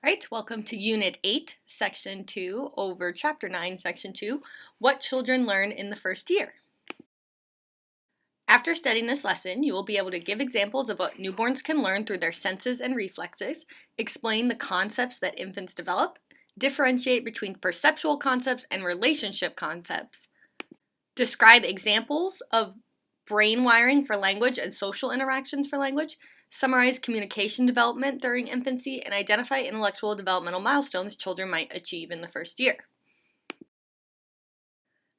Right, welcome to Unit 8, Section 2, over Chapter 9, Section 2, What Children Learn in the First Year. After studying this lesson, you will be able to give examples of what newborns can learn through their senses and reflexes, explain the concepts that infants develop, differentiate between perceptual concepts and relationship concepts, describe examples of brain wiring for language and social interactions for language, summarize communication development during infancy, and identify intellectual developmental milestones children might achieve in the first year.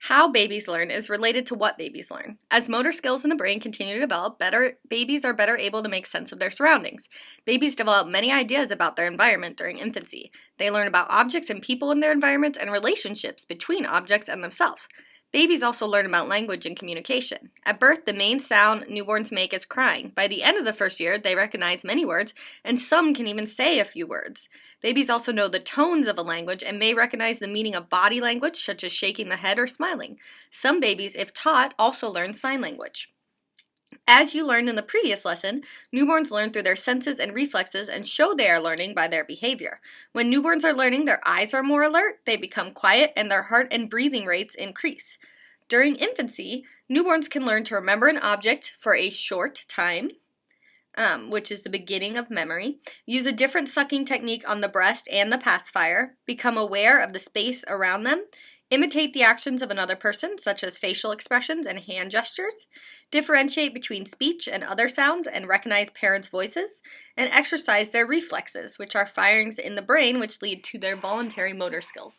How babies learn is related to what babies learn. As motor skills in the brain continue to develop, babies are better able to make sense of their surroundings. Babies develop many ideas about their environment during infancy. They learn about objects and people in their environments and relationships between objects and themselves. Babies also learn about language and communication. At birth, the main sound newborns make is crying. By the end of the first year, they recognize many words, and some can even say a few words. Babies also know the tones of a language and may recognize the meaning of body language, such as shaking the head or smiling. Some babies, if taught, also learn sign language. As you learned in the previous lesson, newborns learn through their senses and reflexes and show they are learning by their behavior. When newborns are learning, their eyes are more alert, they become quiet, and their heart and breathing rates increase. During infancy, newborns can learn to remember an object for a short time, which is the beginning of memory, use a different sucking technique on the breast and the pacifier, become aware of the space around them, imitate the actions of another person, such as facial expressions and hand gestures, differentiate between speech and other sounds and recognize parents' voices, and exercise their reflexes, which are firings in the brain which lead to their voluntary motor skills.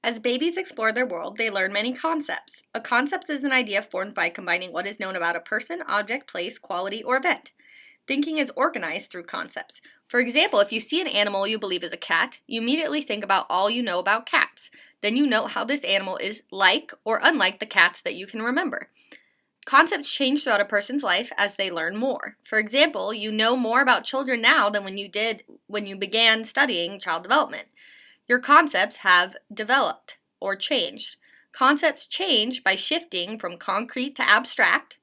As babies explore their world, they learn many concepts. A concept is an idea formed by combining what is known about a person, object, place, quality, or event. Thinking is organized through concepts. For example, if you see an animal you believe is a cat, you immediately think about all you know about cats. Then you note how this animal is like or unlike the cats that you can remember. Concepts change throughout a person's life as they learn more. For example, you know more about children now than when you began studying child development. Your concepts have developed or changed. Concepts change by shifting from concrete to abstract,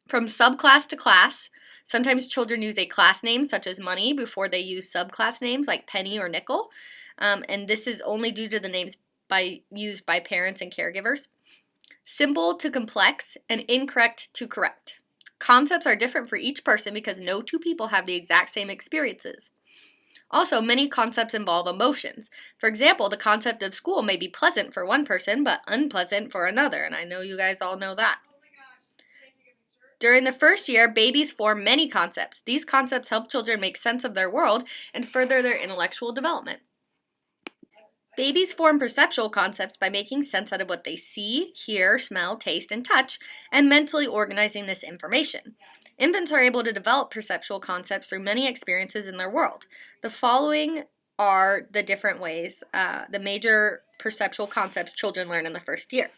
from subclass to class. Sometimes children use a class name such as money before they use subclass names like penny or nickel, and this is only due to the names used by parents and caregivers. Simple to complex and incorrect to correct. Concepts are different for each person because no two people have the exact same experiences. Also, many concepts involve emotions. For example, the concept of school may be pleasant for one person, but unpleasant for another, and I know you guys all know that. During the first year, babies form many concepts. These concepts help children make sense of their world and further their intellectual development. Babies form perceptual concepts by making sense out of what they see, hear, smell, taste, and touch, and mentally organizing this information. Infants are able to develop perceptual concepts through many experiences in their world. The following are the different ways, the major perceptual concepts children learn in the first year.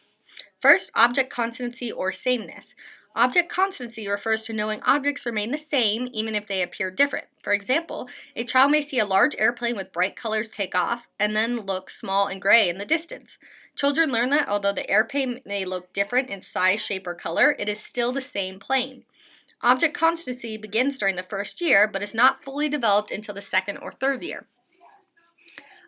First, object constancy or sameness. Object constancy refers to knowing objects remain the same even if they appear different. For example, a child may see a large airplane with bright colors take off and then look small and gray in the distance. Children learn that although the airplane may look different in size, shape, or color, it is still the same plane. Object constancy begins during the first year, but is not fully developed until the second or third year.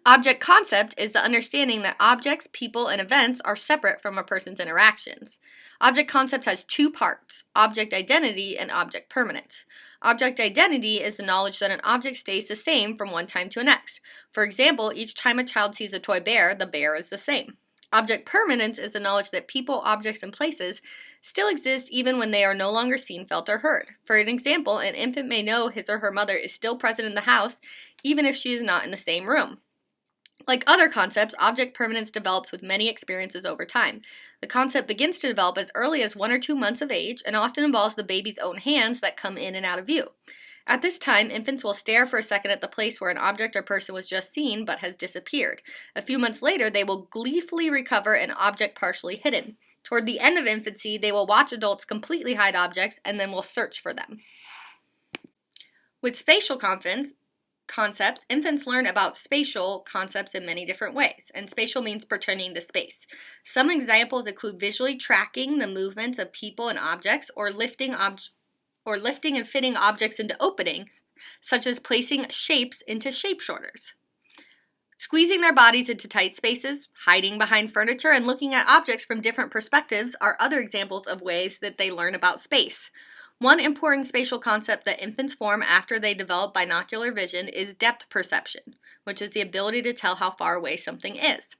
Object concept is the understanding that objects, people, and events are separate from a person's interactions. Object concept has two parts, object identity and object permanence. Object identity is the knowledge that an object stays the same from one time to the next. For example, each time a child sees a toy bear, the bear is the same. Object permanence is the knowledge that people, objects, and places still exist even when they are no longer seen, felt, or heard. For an example, an infant may know his or her mother is still present in the house even if she is not in the same room. Like other concepts, object permanence develops with many experiences over time. The concept begins to develop as early as 1 or 2 months of age and often involves the baby's own hands that come in and out of view. At this time, infants will stare for a second at the place where an object or person was just seen but has disappeared. A few months later, they will gleefully recover an object partially hidden. Toward the end of infancy, they will watch adults completely hide objects and then will search for them. With spatial concepts, infants learn about spatial concepts in many different ways, and spatial means pertaining to space. Some examples include visually tracking the movements of people and objects, or lifting and fitting objects into such as placing shapes into shape shorters. Squeezing their bodies into tight spaces, hiding behind furniture, and looking at objects from different perspectives are other examples of ways that they learn about space. One important spatial concept that infants form after they develop binocular vision is depth perception, which is the ability to tell how far away something is.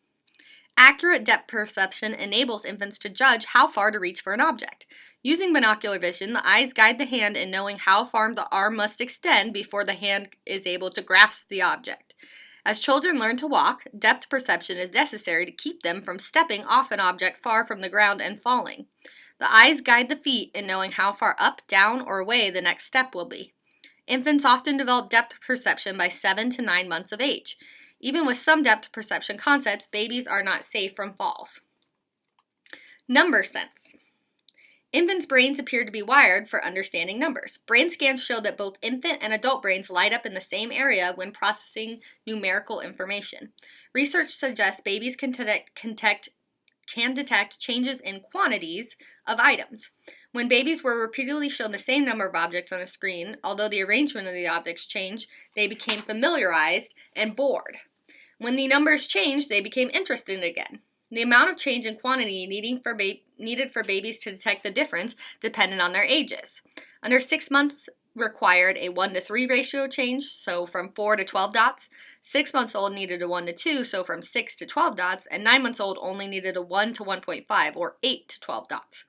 Accurate depth perception enables infants to judge how far to reach for an object. Using binocular vision, the eyes guide the hand in knowing how far the arm must extend before the hand is able to grasp the object. As children learn to walk, depth perception is necessary to keep them from stepping off an object far from the ground and falling. The eyes guide the feet in knowing how far up, down, or away the next step will be. Infants often develop depth perception by 7 to 9 months of age. Even with some depth perception concepts, babies are not safe from falls. Number sense. Infants' brains appear to be wired for understanding numbers. Brain scans show that both infant and adult brains light up in the same area when processing numerical information. Research suggests babies can detect changes in quantities of items. When babies were repeatedly shown the same number of objects on a screen, although the arrangement of the objects changed, they became familiarized and bored. When the numbers changed, they became interested again. The amount of change in quantity needed for babies to detect the difference depended on their ages. Under 6 months required a 1 to 3 ratio change, so from 4 to 12 dots. 6 months old needed a 1 to 2, so from 6 to 12 dots, and 9 months old only needed a 1 to 1.5, or 8 to 12 dots.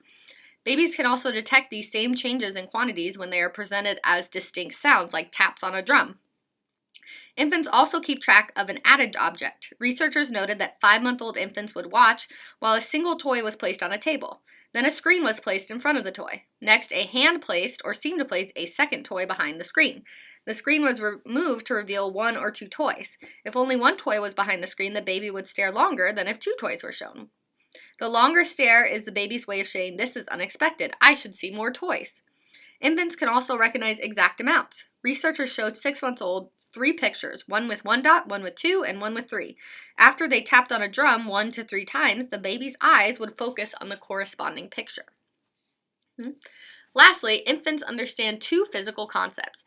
Babies can also detect these same changes in quantities when they are presented as distinct sounds, like taps on a drum. Infants also keep track of an added object. Researchers noted that 5-month-old infants would watch while a single toy was placed on a table. Then a screen was placed in front of the toy. Next, a hand placed or seemed to place a second toy behind the screen. The screen was removed to reveal 1 or 2 toys. If only 1 toy was behind the screen, the baby would stare longer than if 2 toys were shown. The longer stare is the baby's way of saying, "This is unexpected. I should see more toys." Infants can also recognize exact amounts. Researchers showed 6 months old 3 pictures, one with 1 dot, one with 2, and one with 3. After they tapped on a drum 1 to 3 times, the baby's eyes would focus on the corresponding picture. Lastly, infants understand 2 physical concepts: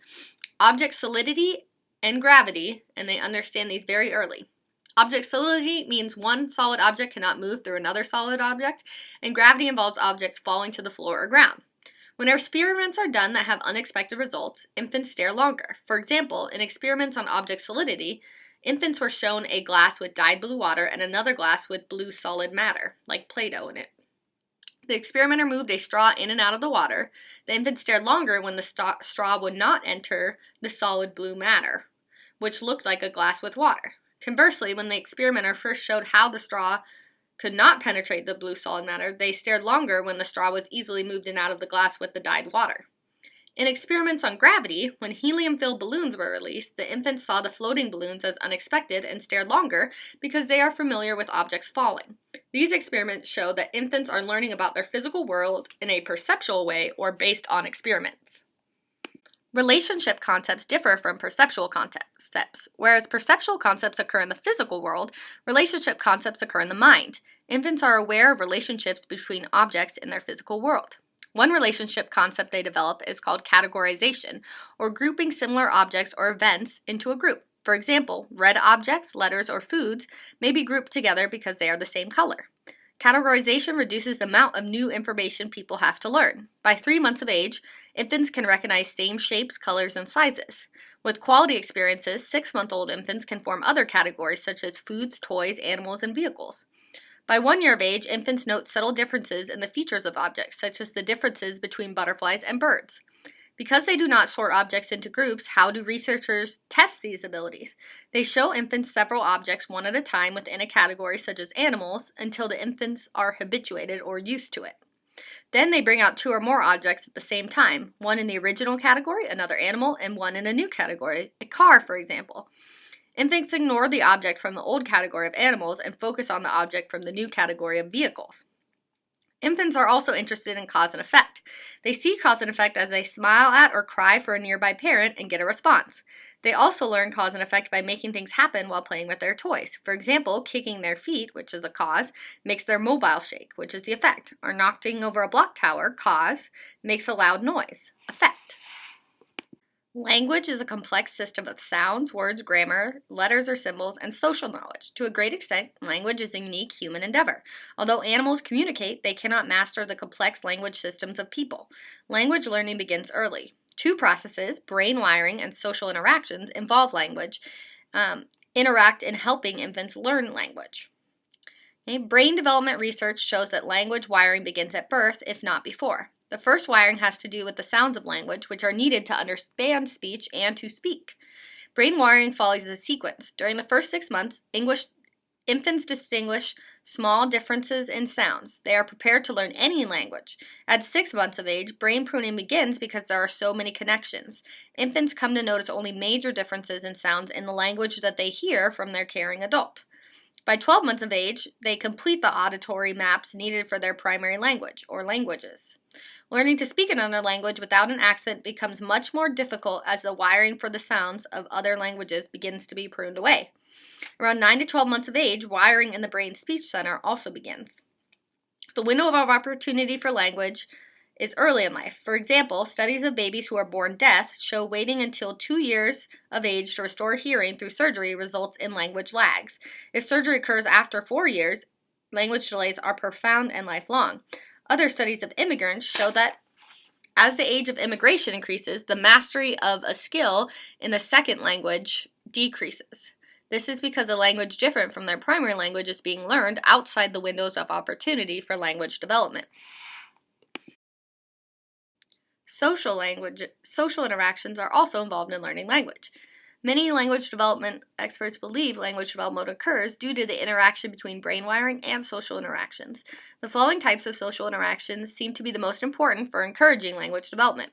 object solidity and gravity, and they understand these very early. Object solidity means one solid object cannot move through another solid object, and gravity involves objects falling to the floor or ground. When experiments are done that have unexpected results, infants stare longer. For example, in experiments on object solidity, infants were shown a glass with dyed blue water and another glass with blue solid matter, like Play-Doh in it. The experimenter moved a straw in and out of the water. The infant stared longer when the straw would not enter the solid blue matter, which looked like a glass with water. Conversely, when the experimenter first showed how the straw could not penetrate the blue solid matter, they stared longer when the straw was easily moved in and out of the glass with the dyed water. In experiments on gravity, when helium-filled balloons were released, the infants saw the floating balloons as unexpected and stared longer because they are familiar with objects falling. These experiments show that infants are learning about their physical world in a perceptual way or based on experiments. Relationship concepts differ from perceptual concepts. Whereas perceptual concepts occur in the physical world, relationship concepts occur in the mind. Infants are aware of relationships between objects in their physical world. One relationship concept they develop is called categorization, or grouping similar objects or events into a group. For example, red objects, letters, or foods may be grouped together because they are the same color. Categorization reduces the amount of new information people have to learn. By 3 months of age, infants can recognize same shapes, colors, and sizes. With quality experiences, 6-month-old infants can form other categories such as foods, toys, animals, and vehicles. By 1 year of age, infants note subtle differences in the features of objects, such as the differences between butterflies and birds. Because they do not sort objects into groups, how do researchers test these abilities? They show infants several objects one at a time within a category such as animals until the infants are habituated or used to it. Then they bring out 2 or more objects at the same time, one in the original category, another animal, and one in a new category, a car, for example. Infants ignore the object from the old category of animals and focus on the object from the new category of vehicles. Infants are also interested in cause and effect. They see cause and effect as they smile at or cry for a nearby parent and get a response. They also learn cause and effect by making things happen while playing with their toys. For example, kicking their feet, which is a cause, makes their mobile shake, which is the effect. Or knocking over a block tower, cause, makes a loud noise, effect. Language is a complex system of sounds, words, grammar, letters or symbols, and social knowledge. To a great extent, language is a unique human endeavor. Although animals communicate, they cannot master the complex language systems of people. Language learning begins early. Two processes, brain wiring and social interactions, involve language, interact in helping infants learn language. Okay, brain development research shows that language wiring begins at birth, if not before. The first wiring has to do with the sounds of language, which are needed to understand speech and to speak. Brain wiring follows a sequence. During the first 6 months, infants distinguish small differences in sounds. They are prepared to learn any language. At 6 months of age, brain pruning begins because there are so many connections. Infants come to notice only major differences in sounds in the language that they hear from their caring adult. By 12 months of age, they complete the auditory maps needed for their primary language, or languages. Learning to speak another language without an accent becomes much more difficult as the wiring for the sounds of other languages begins to be pruned away. Around 9 to 12 months of age, wiring in the brain's speech center also begins. The window of opportunity for language is early in life. For example, studies of babies who are born deaf show waiting until 2 years of age to restore hearing through surgery results in language lags. If surgery occurs after 4 years, language delays are profound and lifelong. Other studies of immigrants show that as the age of immigration increases, the mastery of a skill in the second language decreases. This is because a language different from their primary language is being learned outside the windows of opportunity for language development. Social interactions are also involved in learning language. Many language development experts believe language development occurs due to the interaction between brain wiring and social interactions. The following types of social interactions seem to be the most important for encouraging language development.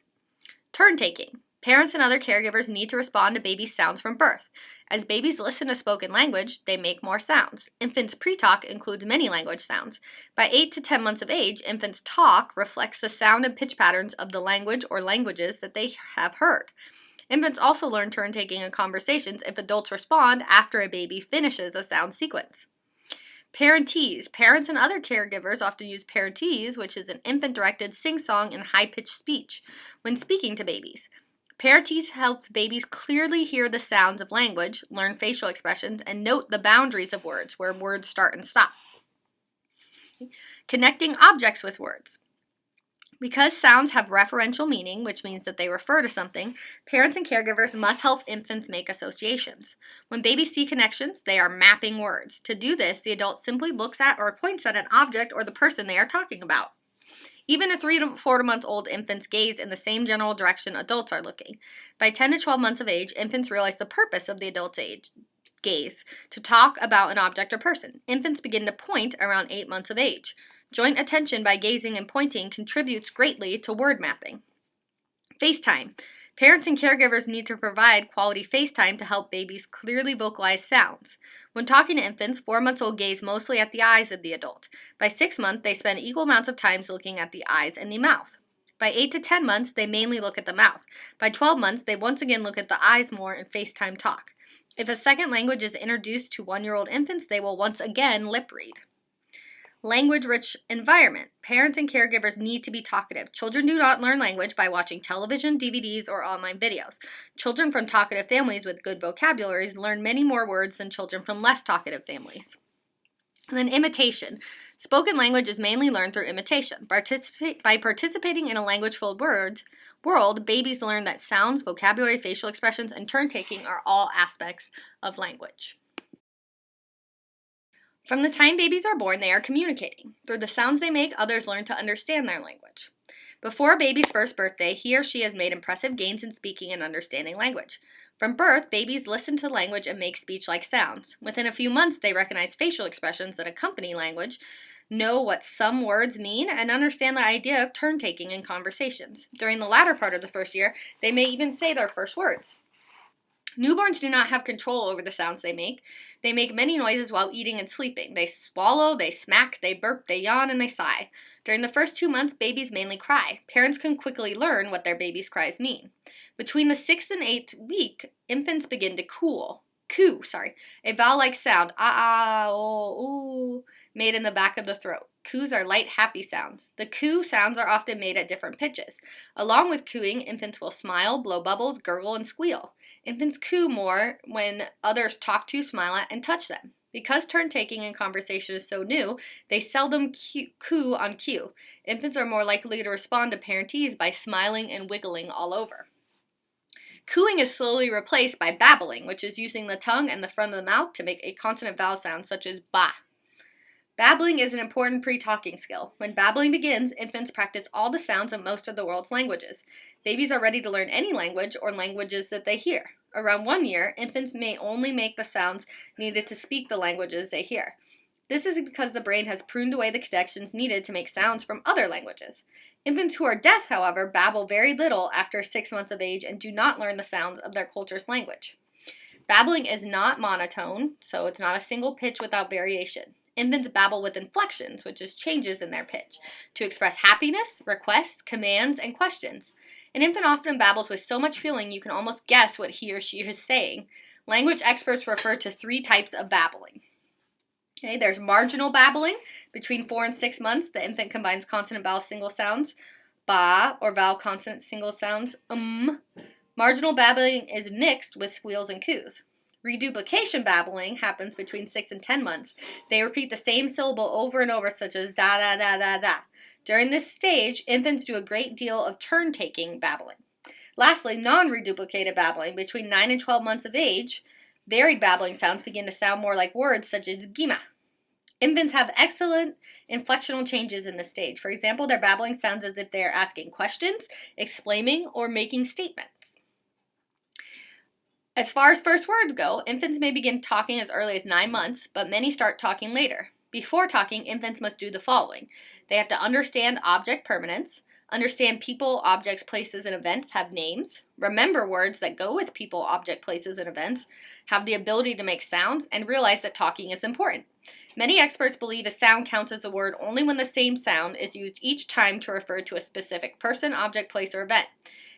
Turn taking. Parents and other caregivers need to respond to babies' sounds from birth. As babies listen to spoken language, they make more sounds. Infants' pre-talk includes many language sounds. By 8 to 10 months of age, infants' talk reflects the sound and pitch patterns of the language or languages that they have heard. Infants also learn turn-taking in conversations if adults respond after a baby finishes a sound sequence. Parentese. Parents and other caregivers often use parentese, which is an infant-directed sing-song and high-pitched speech, when speaking to babies. Parentese helps babies clearly hear the sounds of language, learn facial expressions, and note the boundaries of words, where words start and stop. Connecting objects with words. Because sounds have referential meaning, which means that they refer to something, parents and caregivers must help infants make associations. When babies see connections, they are mapping words. To do this, the adult simply looks at or points at an object or the person they are talking about. Even a 3 to 4 month old infants gaze in the same general direction adults are looking. By 10 to 12 months of age, infants realize the purpose of the adult's gaze, to talk about an object or person. Infants begin to point around 8 months of age. Joint attention by gazing and pointing contributes greatly to word mapping. FaceTime. Parents and caregivers need to provide quality FaceTime to help babies clearly vocalize sounds. When talking to infants, 4 months old gaze mostly at the eyes of the adult. By 6 months, they spend equal amounts of time looking at the eyes and the mouth. By 8 to 10 months, they mainly look at the mouth. By 12 months, they once again look at the eyes more and FaceTime talk. If a second language is introduced to 1-year-old infants, they will once again lip read. Language-rich environment. Parents and caregivers need to be talkative. Children do not learn language by watching television, DVDs, or online videos. Children from talkative families with good vocabularies learn many more words than children from less talkative families. And then imitation. Spoken language is mainly learned through imitation. By participating in a language-filled world, babies learn that sounds, vocabulary, facial expressions, and turn-taking are all aspects of language. From the time babies are born, they are communicating. Through the sounds they make, others learn to understand their language. Before a baby's first birthday, he or she has made impressive gains in speaking and understanding language. From birth, babies listen to language and make speech-like sounds. Within a few months, they recognize facial expressions that accompany language, know what some words mean, and understand the idea of turn-taking in conversations. During the latter part of the first year, they may even say their first words. Newborns do not have control over the sounds they make. They make many noises while eating and sleeping. They swallow, they smack, they burp, they yawn, and they sigh. During the first 2 months, babies mainly cry. Parents can quickly learn what their baby's cries mean. Between the 6th and 8th week, infants begin to coo, a vowel-like sound, ah, oh, ooh, made in the back of the throat. Coos are light, happy sounds. The coo sounds are often made at different pitches. Along with cooing, infants will smile, blow bubbles, gurgle, and squeal. Infants coo more when others talk to, smile at, and touch them. Because turn-taking in conversation is so new, they seldom coo on cue. Infants are more likely to respond to parentees by smiling and wiggling all over. Cooing is slowly replaced by babbling, which is using the tongue and the front of the mouth to make a consonant vowel sound such as ba. Babbling is an important pre-talking skill. When babbling begins, infants practice all the sounds of most of the world's languages. Babies are ready to learn any language or languages that they hear. Around 1 year, infants may only make the sounds needed to speak the languages they hear. This is because the brain has pruned away the connections needed to make sounds from other languages. Infants who are deaf, however, babble very little after 6 months of age and do not learn the sounds of their culture's language. Babbling is not monotone, so it's not a single pitch without variation. Infants babble with inflections, which is changes in their pitch, to express happiness, requests, commands, and questions. An infant often babbles with so much feeling you can almost guess what he or she is saying. Language experts refer to 3 types of babbling. Okay, there's marginal babbling. Between 4 and 6 months, the infant combines consonant vowel single sounds, ba, or vowel consonant single sounds, Marginal babbling is mixed with squeals and coos. Reduplication babbling happens between 6 and 10 months. They repeat the same syllable over and over, such as da da da da da. During this stage, infants do a great deal of turn-taking babbling. Lastly, non-reduplicated babbling. Between 9 and 12 months of age, varied babbling sounds begin to sound more like words such as gima. Infants have excellent inflectional changes in this stage. For example, their babbling sounds as if they are asking questions, explaining, or making statements. As far as first words go, infants may begin talking as early as 9 months, but many start talking later. Before talking, infants must do the following. They have to understand object permanence, understand people, objects, places, and events have names, remember words that go with people, object, places, and events, have the ability to make sounds, and realize that talking is important. Many experts believe a sound counts as a word only when the same sound is used each time to refer to a specific person, object, place, or event.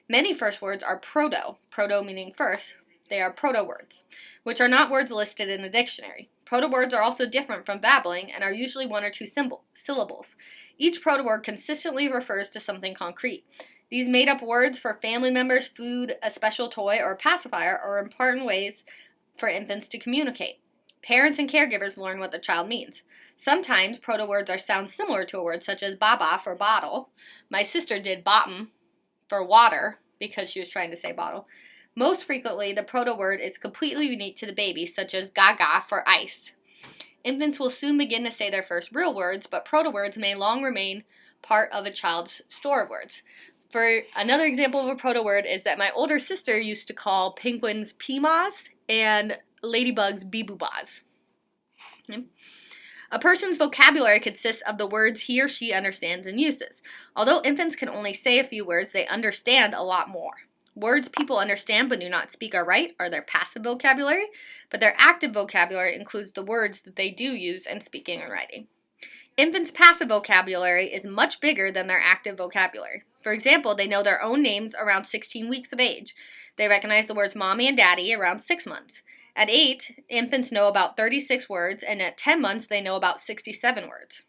Many first words are proto meaning first. They are proto-words, which are not words listed in a dictionary. Proto-words are also different from babbling and are usually 1 or 2 syllables. Each proto-word consistently refers to something concrete. These made-up words for family members, food, a special toy, or a pacifier are important ways for infants to communicate. Parents and caregivers learn what the child means. Sometimes proto-words are sounds similar to a word such as baba for bottle. My sister did bottom for water because she was trying to say bottle. Most frequently, the proto-word is completely unique to the baby, such as gaga for ice. Infants will soon begin to say their first real words, but proto-words may long remain part of a child's store of words. For another example of a proto-word is that my older sister used to call penguins peemas and ladybugs beeboobas. A person's vocabulary consists of the words he or she understands and uses. Although infants can only say a few words, they understand a lot more. Words people understand but do not speak or write are their passive vocabulary, but their active vocabulary includes the words that they do use in speaking and writing. Infants' passive vocabulary is much bigger than their active vocabulary. For example, they know their own names around 16 weeks of age. They recognize the words mommy and daddy around 6 months. At 8, infants know about 36 words, and at 10 months they know about 67 words.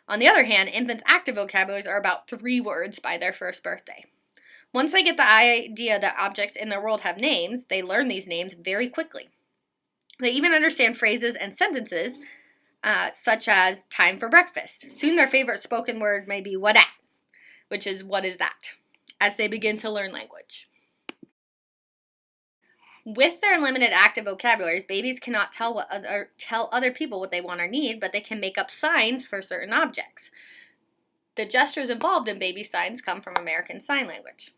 On the other hand, infants' active vocabularies are about 3 words by their first birthday. Once they get the idea that objects in their world have names, they learn these names very quickly. They even understand phrases and sentences, such as time for breakfast. Soon their favorite spoken word may be what at, which is what is that, as they begin to learn language. With their limited active vocabularies, babies cannot tell other people what they want or need, but they can make up signs for certain objects. The gestures involved in baby signs come from American Sign Language.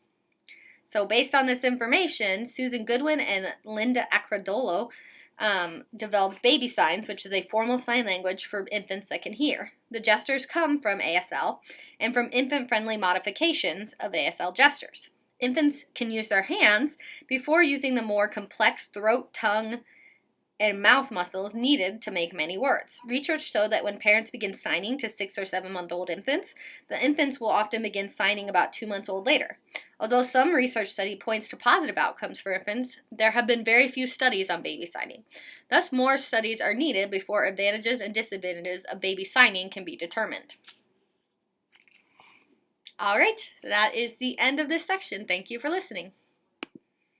So based on this information, Susan Goodwin and Linda Acrodolo developed baby signs, which is a formal sign language for infants that can hear. The gestures come from ASL and from infant-friendly modifications of ASL gestures. Infants can use their hands before using the more complex throat, tongue, and mouth muscles needed to make many words. Research showed that when parents begin signing to 6 or 7-month-old infants, the infants will often begin signing about 2 months old later. Although some research study points to positive outcomes for infants, there have been very few studies on baby signing. Thus, more studies are needed before advantages and disadvantages of baby signing can be determined. All right, that is the end of this section. Thank you for listening.